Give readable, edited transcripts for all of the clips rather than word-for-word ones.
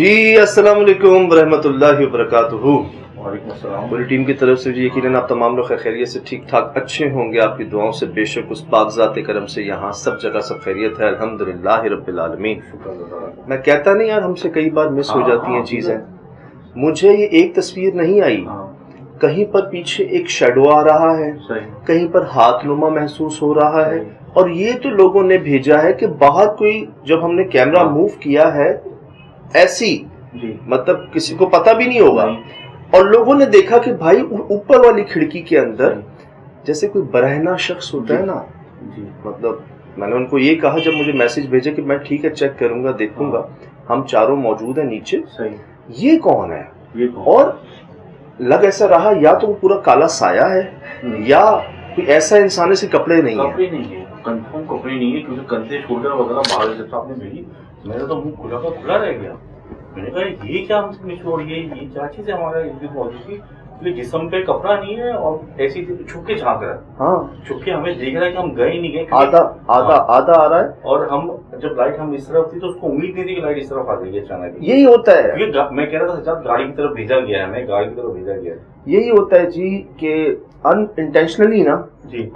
جی السلام علیکم ورحمۃ اللہ وبرکاتہ۔ وعلیکم السلام۔ پوری ٹیم کی طرف سے جی یقیناً آپ تمام لوگ خیریت سے ٹھیک ٹھاک اچھے ہوں گے، آپ کی دعاؤں سے بے شک اس پاک ذات کرم سے یہاں سب جگہ سب خیریت ہے، الحمدللہ رب العالمین۔ میں کہتا نہیں یار، ہم سے کئی بار مس ہو جاتی ہیں چیزیں۔ مجھے یہ ایک تصویر نہیں آئی، کہیں پر پیچھے ایک شیڈو آ رہا ہے، کہیں پر ہاتھ نما محسوس ہو رہا ہے، اور یہ تو لوگوں نے بھیجا ہے کہ باہر کوئی جب ہم نے کیمرہ موو کیا ہے ایسی، مطلب کسی کو پتہ بھی نہیں ہوگا، اور لوگوں نے دیکھا کہ بھائی اوپر والی کھڑکی کے اندر جیسے کوئی برہنہ شخص ہوتا ہے نا، مطلب میں نے ان کو یہ کہا جب مجھے میسج بھیجے کہ میں ٹھیک ہے چیک کروں گا دیکھوں گا، ہم چاروں موجود ہیں نیچے، یہ کون ہے؟ اور لگ ایسا رہا یا تو وہ پورا کالا سایہ ہے یا کوئی ایسا انسان سے کپڑے نہیں ہیں، کنفرم کپڑے نہیں ہے، کیونکہ کندھے شولڈر وغیرہ باہر جب آپ نے بھیجی میرا تو منہ کھلا کا کھلا رہ گیا۔ میں نے کہا یہ کیا ہم سے نچوڑ گئی، یہ کیا چیز ہے ہمارا موجود کی، جسم پہ کپڑا نہیں ہے اور ایسی چھپ کے جھانک رہا ہے، ہاں چھپ کے ہمیں دیکھ رہا ہے کہ ہم گئے نہیں گئے، آدھا آ رہا ہے، اور ہم جب لائٹ ہم اس طرف تھی تو اس کو امید نہیں تھی کہ لائٹ اس طرف آ جائے گی اچانک۔ یہی ہوتا ہے، کیونکہ میں کہہ رہا تھا سچا گاڑی کی طرف بھیجا گیا ہے، ہمیں گاڑی کی طرف بھیجا گیا ہے۔ یہی ہوتا ہے جی کہ ان انٹینشنلی نا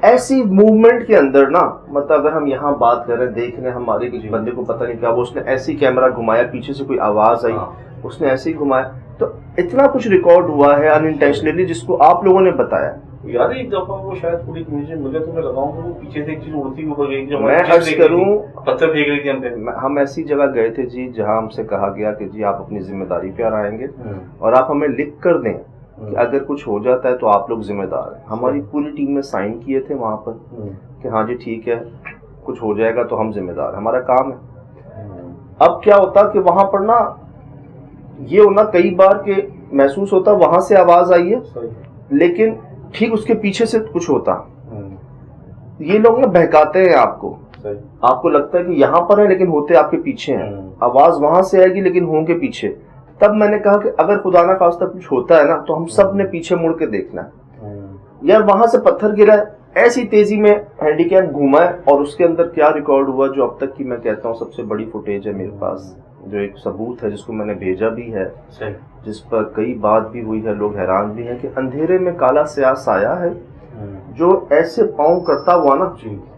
ایسی موومنٹ کے اندر نا، مطلب اگر ہم یہاں بات کر رہے ہیں دیکھ رہے ہیں ہمارے کسی بندے کو پتہ نہیں کیا، وہ اس نے ایسی کیمرہ گھمایا، پیچھے سے کوئی آواز آئی اس نے ایسے ہی گھمایا، تو اتنا کچھ ریکارڈ ہوا ہے ان انٹینشنلی جس کو آپ لوگوں نے بتایا۔ یاد ہے ایک دفعہ وہ شاید پوری مجھے تو میں لگاؤں کہ وہ پیچھے سے ایک چیز اڑتی اوپر گئی تھی، میں عرض کروں پتھر پھینک رہی تھی ہم پہ۔ ہم ایسی جگہ گئے تھے جی جہاں ہم سے کہا گیا کہ جی آپ اپنی ذمہ داری پہ آئیں گے اور آپ ہمیں لکھ کر دیں کہ اگر کچھ ہو جاتا ہے تو آپ لوگ ذمہ دار ہیں۔ ہماری پوری ٹیم نے سائن کیے تھے وہاں پر کہ ہاں جی ٹھیک ہے کچھ ہو جائے گا تو ہم ذمہ دار ہیں، ہمارا کام ہے۔ اب کیا ہوتا کہ وہاں پر نا یہ ہونا کئی بار کہ محسوس ہوتا وہاں سے آواز آئی ہے لیکن ٹھیک اس کے پیچھے سے کچھ ہوتا، یہ لوگ نا بہکاتے ہیں آپ کو لگتا ہے کہ یہاں پر ہے لیکن ہوتے آپ کے پیچھے ہیں، آواز وہاں سے آئے گی لیکن ہوں کے پیچھے۔ تب میں نے کہا کہ اگر خدا نہ خواستہ کچھ ہوتا ہے نا تو ہم سب نے پیچھے مڑ کے دیکھنا ہے، یار وہاں سے پتھر گرا ہے ایسی تیزی میں ہینڈی کیپ گھوما ہے، اور اس کے اندر کیا ریکارڈ ہوا جو اب تک کی میں کہتا ہوں سب سے بڑی فوٹیج ہے میرے پاس، جو ایک ثبوت ہے جس کو میں نے بھیجا بھی ہے، جس پر کئی بات بھی ہوئی ہے، لوگ حیران بھی ہیں کہ اندھیرے میں کالا سیاہ سایہ ہے جو ایسے پاؤں کرتا ہوا نا،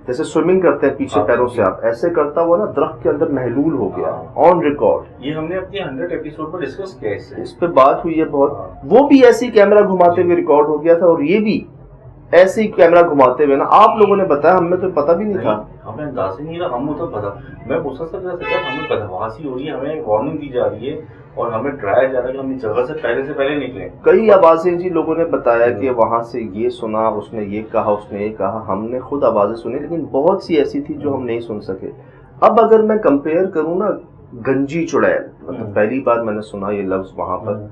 جیسے سوئمنگ کرتے ہیں پیچھے پیروں سے آپ ایسے کرتا ہوا نا درخت کے اندر محلول ہو گیا آن ریکارڈ۔ یہ ہم نے اپنے 100 ایپیسوڈ پر ڈسکس کیا، اس پہ بات ہوئی ہے بہت، وہ بھی ایسی کیمرہ گھماتے ہوئے ریکارڈ ہو گیا تھا، اور یہ بھی ایسے ہی کیمرہ گھماتے ہوئے نا، آپ لوگوں نے بتایا ہمیں تو پتہ بھی نہیں تھا، ہمیں اندازہ نہیں رہا، ہم تو پتا میں پوچھا سکتا ہمیں بدحواسی ہو رہی ہے، ہمیں وارننگ دی جا رہی ہے اور ہمیں ڈرایا جا رہا ہے کہ ہم اس جگہ سے پہلے نکلیں۔ کئی آوازیں جی لوگوں نے بتایا کہ وہاں سے یہ سنا، اس نے یہ کہا، اس نے یہ کہا، ہم نے خود آوازیں سنی لیکن بہت سی ایسی تھی جو ہم نہیں سن سکے۔ اب اگر میں کمپیئر کروں نا گنجی چڑیل، مطلب پہلی بار میں نے سنا یہ لفظ وہاں پر،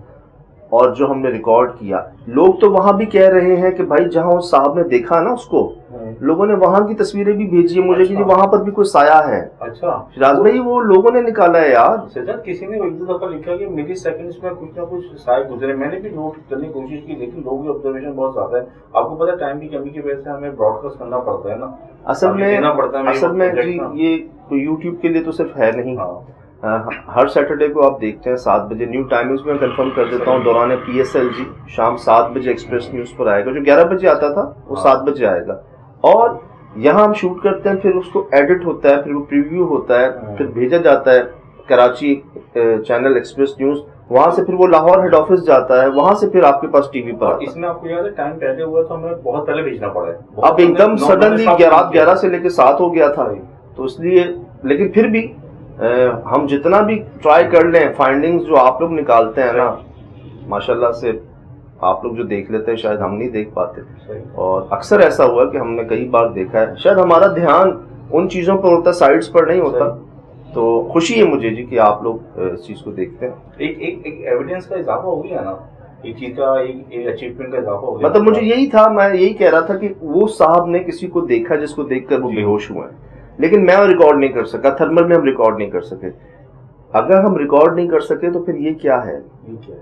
اور جو ہم نے ریکارڈ کیا، لوگ تو وہاں بھی کہہ رہے ہیں کہ بھائی جہاں اس صاحب نے دیکھا نا اس کو، لوگوں نے وہاں کی تصویریں بھی بھیجی ہیں مجھے کہ وہاں پر بھی کوئی سایہ ہے۔ اچھا شراز بھائی وہ لوگوں نے نکالا ہے یار، سجاد کسی نے ایک دو دفعہ لکھا کہ ملی سیکنڈز میں کچھ نہ کچھ سایہ گزرے، میں نے بھی نوٹ کرنے کی کوشش کی لیکن لوگوں کی آبزرویشن بہت زیادہ ہے، آپ کو پتا ٹائم کی کمی کی وجہ سے ہمیں براڈ کاسٹ کرنا پڑتا ہے نا، اصل میں جی یہ یوٹیوب کے لیے تو صرف ہے نہیں، ہر سیٹرڈے کو آپ دیکھتے ہیں 7 بجے نیو ٹائمنگز میں کنفرم کر دیتا ہوں، دوران PSLG شام 7 بجے ایکسپریس نیوز پر آئے گا، جو 11 بجے آتا تھا وہ 7 بجے آئے گا، اور یہاں ہم شوٹ کرتے ہیں، پھر اس کو ایڈٹ ہوتا ہے، پھر وہ پریویو ہوتا ہے، پھر بھیجا جاتا ہے کراچی چینل ایکسپریس نیوز، وہاں سے پھر وہ لاہور ہیڈ آفس جاتا ہے، وہاں سے پھر آپ کے پاس ٹی وی پر آتا ہے۔ اس میں آپ کو یاد ہے ٹائم پہلے ہوا تو ہمیں بہت پہلے بھیجنا پڑا ہے، اب ایک دم سڈنلی رات 11 سے لے کے 7 ہو گیا تھا، تو اس لیے لیکن پھر بھی ہم جتنا بھی ٹرائی کر لیں فائنڈنگز جو آپ لوگ نکالتے ہیں نا ماشاءاللہ سے آپ لوگ جو دیکھ لیتے ہیں شاید ہم نہیں دیکھ پاتے، اور اکثر ایسا ہوا کہ ہم نے کئی بار دیکھا ہے، شاید ہمارا دھیان ان چیزوں پر ہوتا سائٹس پر نہیں ہوتا، تو خوشی ہے مجھے جی کہ آپ لوگ اس چیز کو دیکھتے ہیں۔ ایک ایویڈنس کا اضافہ ہو گیا نا، ایک چیز کا ایک اچیومنٹ کا اضافہ ہو گیا، مطلب مجھے یہی تھا، میں یہی کہہ رہا تھا کہ وہ صاحب نے کسی کو دیکھا جس کو دیکھ کر وہ بے ہوش ہوئے ہیں، لیکن میں ریکارڈ نہیں کر سکا، تھرمل میں ہم ریکارڈ نہیں کر سکے۔ اگر ہم ریکارڈ نہیں کر سکے تو پھر یہ کیا ہے،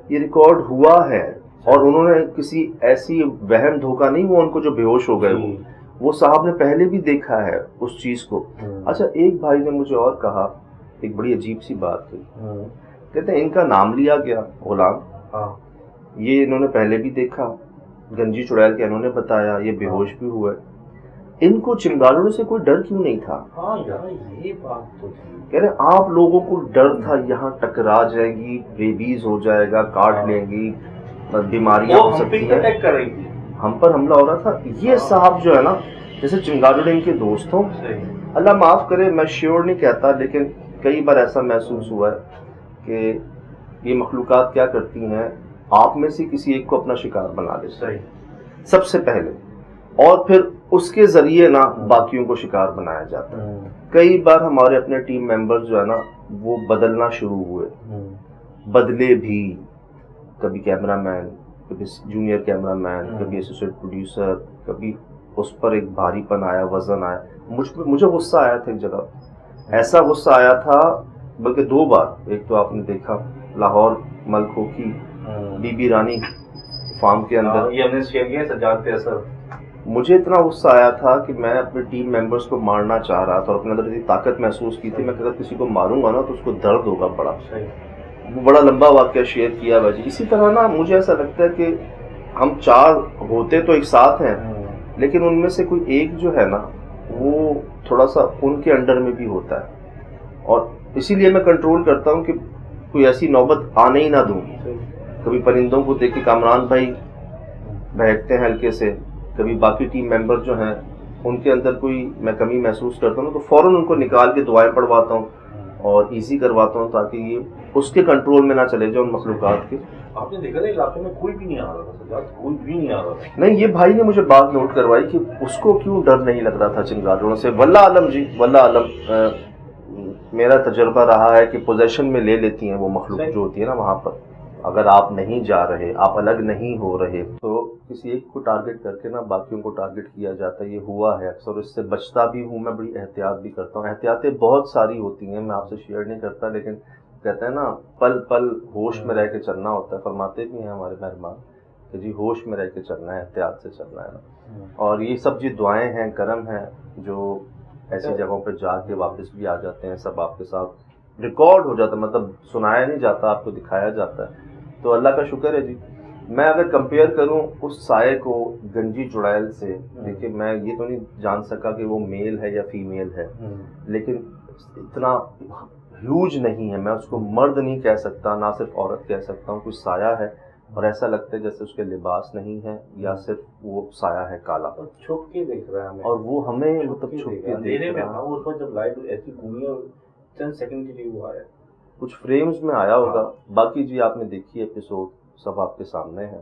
یہ ریکارڈ ہوا ہے، اور انہوں نے کسی ایسی وہم دھوکہ نہیں، وہ ان کو جو بے ہوش ہو گئے وہ صاحب نے پہلے بھی دیکھا ہے اس چیز کو۔ اچھا ایک بھائی نے مجھے اور کہا ایک بڑی عجیب سی بات تھی کہتے ہیں ان کا نام لیا گیا غلام، ہاں یہ انہوں نے پہلے بھی دیکھا، گنجی چڑیل کے انہوں نے بتایا، یہ بے ہوش بھی ہوئے، ان کو چنگاڑوں سے کوئی ڈر کیوں نہیں تھا؟ ہاں یار یہ بات تو تھی، کہہ رہے آپ لوگوں کو ڈر تھا یہاں ٹکرا جائے گی، ریبیز ہو جائے گا، کاٹ لیں گی، بیماریاں ہو سکتی ہیں، اٹیک کر رہی تھی، ہم پر حملہ ہو رہا تھا. یہ صاحب جو ہے نا جیسے چنگاڑو ان کے دوست ہوں، اللہ معاف کرے میں شیور نہیں کہتا لیکن کئی بار ایسا محسوس ہوا ہے کہ یہ مخلوقات کیا کرتی ہیں، آپ میں سے کسی ایک کو اپنا شکار بنا لیتے سب سے پہلے، اور پھر اس کے ذریعے نا باقیوں کو شکار بنایا جاتا ہے. کئی بار ہمارے اپنے ٹیم ممبر جو ہے نا وہ بدلنا شروع ہوئے، بدلے بھی، کبھی کیمرہ مین، کبھی جونیئر کیمرہ مین، کبھی اسسٹنٹ پروڈیوسر، کبھی اس پر ایک بھاری پن آیا، وزن آیا. مجھے غصہ آیا تھا ایک جگہ، ایسا غصہ آیا تھا بلکہ 2 بار. ایک تو آپ نے دیکھا لاہور ملکوں کی بی بی رانی فارم کے اندر، یہ ہم نے شیئر کیا سجاد پہ اثر، مجھے اتنا غصہ آیا تھا کہ میں اپنے ٹیم ممبرس کو مارنا چاہ رہا تھا اور اپنے اندر اتنی طاقت محسوس کی تھی، میں اگر کسی کو ماروں گا نا تو اس کو درد ہوگا بڑا. وہ بڑا لمبا واقعہ شیئر کیا بھائی. اسی طرح نا مجھے ایسا لگتا ہے کہ ہم 4 ہوتے تو ایک ساتھ ہیں لیکن ان میں سے کوئی ایک جو ہے نا وہ تھوڑا سا ان کے انڈر میں بھی ہوتا ہے، اور اسی لیے میں کنٹرول کرتا ہوں کہ کوئی ایسی نوبت آنے ہی نہ دوں. کبھی پرندوں کو دیکھ کے کامران بھائی بہکتے ہیں ہلکے سے، کبھی باقی ٹیم ممبر جو ہیں ان کے اندر کوئی میں کمی محسوس کرتا ہوں تو فوراً ان کو نکال کے دعائیں پڑھواتا ہوں اور ایزی کرواتا ہوں تاکہ یہ اس کے کنٹرول میں نہ چلے جائے ان مخلوقات کے. آپ نے دیکھا تھا علاقے میں کوئی بھی نہیں آ رہا تھا سجاد، کوئی بھی نہیں آ رہا تھا. نہیں یہ بھائی نے مجھے بات نوٹ کروائی کہ اس کو کیوں ڈر نہیں لگ رہا تھا چنگاڑوں سے. واللہ عالم جی، واللہ عالم، میرا تجربہ رہا ہے کہ پوزیشن میں لے لیتی ہیں وہ مخلوق جو ہوتی ہے نا وہاں پر. اگر آپ نہیں جا رہے، آپ الگ نہیں ہو رہے تو کسی ایک کو ٹارگٹ کر کے نا باقیوں کو ٹارگٹ کیا جاتا ہے. یہ ہوا ہے اکثر، اس سے بچتا بھی ہوں میں، بڑی احتیاط بھی کرتا ہوں. احتیاطیں بہت ساری ہوتی ہیں، میں آپ سے شیئر نہیں کرتا لیکن کہتے ہیں نا پل پل ہوش میں رہ کے چلنا ہوتا ہے. فرماتے بھی ہیں ہمارے مہربان کہ جی ہوش میں رہ کے چلنا ہے، احتیاط سے چلنا ہے نا. اور یہ سب جی دعائیں ہیں، کرم ہیں جو ایسی جگہوں پہ جا کے واپس بھی آ جاتے ہیں، سب آپ کے ساتھ ریکارڈ ہو جاتا ہے، مطلب سنایا نہیں جاتا، آپ کو دکھایا جاتا ہے. تو اللہ کا شکر ہے جی. میں اگر کمپیئر کروں اس سائے کو گنجی چڑیل سے، دیکھیں میں یہ تو نہیں جان سکا کہ وہ میل ہے یا فیمیل ہے، لیکن اتنا ہیوج نہیں ہے، میں اس کو مرد نہیں کہہ سکتا، نہ صرف عورت کہہ سکتا ہوں. کوئی سایہ ہے اور ایسا لگتا ہے جیسے اس کے لباس نہیں ہے یا صرف وہ سایہ ہے کالا، چھپ کے دیکھ رہا ہے ہمیں، اور وہ ہمیں مطلب چھپ کے دیکھ رہا ہے. اس وقت جب لائٹ ایسی گھومی اور چند سیکنڈ کے لیے وہ آیا، کچھ فریمز میں آیا ہوگا. باقی جی آپ نے دیکھی ایپیسوڈ سب آپ کے سامنے ہیں.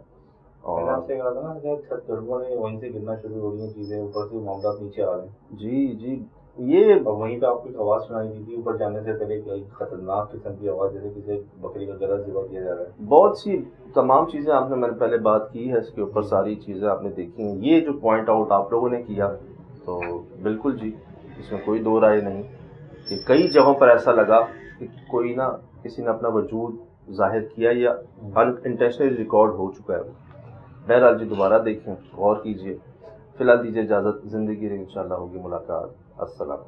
اور آپ سے کہا تھا نا چھت گڑبڑ ہے، وہیں سے گرنا شروع ہو رہی ہیں چیزیں، اوپر سے معاملات نیچے آ رہے ہیں. جی جی یہ اور وہیں پہ آپ کو ایک آواز سنائی دی تھی اوپر جانے سے پہلے، ایک خطرناک قسم کی آواز جیسے کسی بکری کا گلا ذبح کیا جا رہا ہے. بہت سی تمام چیزیں آپ نے، میں نے پہلے بات کی ہے اس کے اوپر، ساری چیزیں آپ نے دیکھی ہیں. یہ جو پوائنٹ آؤٹ آپ لوگوں نے کیا تو بالکل جی اس میں کوئی دو رائے نہیں کہ کئی جگہوں پر ایسا لگا کہ کوئی نہ کسی نے اپنا وجود ظاہر کیا یا انٹینشنلی ریکارڈ ہو چکا ہے. بہرحال جی دوبارہ دیکھیں، غور کیجیے. فی الحال دیجیے اجازت، زندگی رہی انشاءاللہ ہوگی ملاقات. السلام.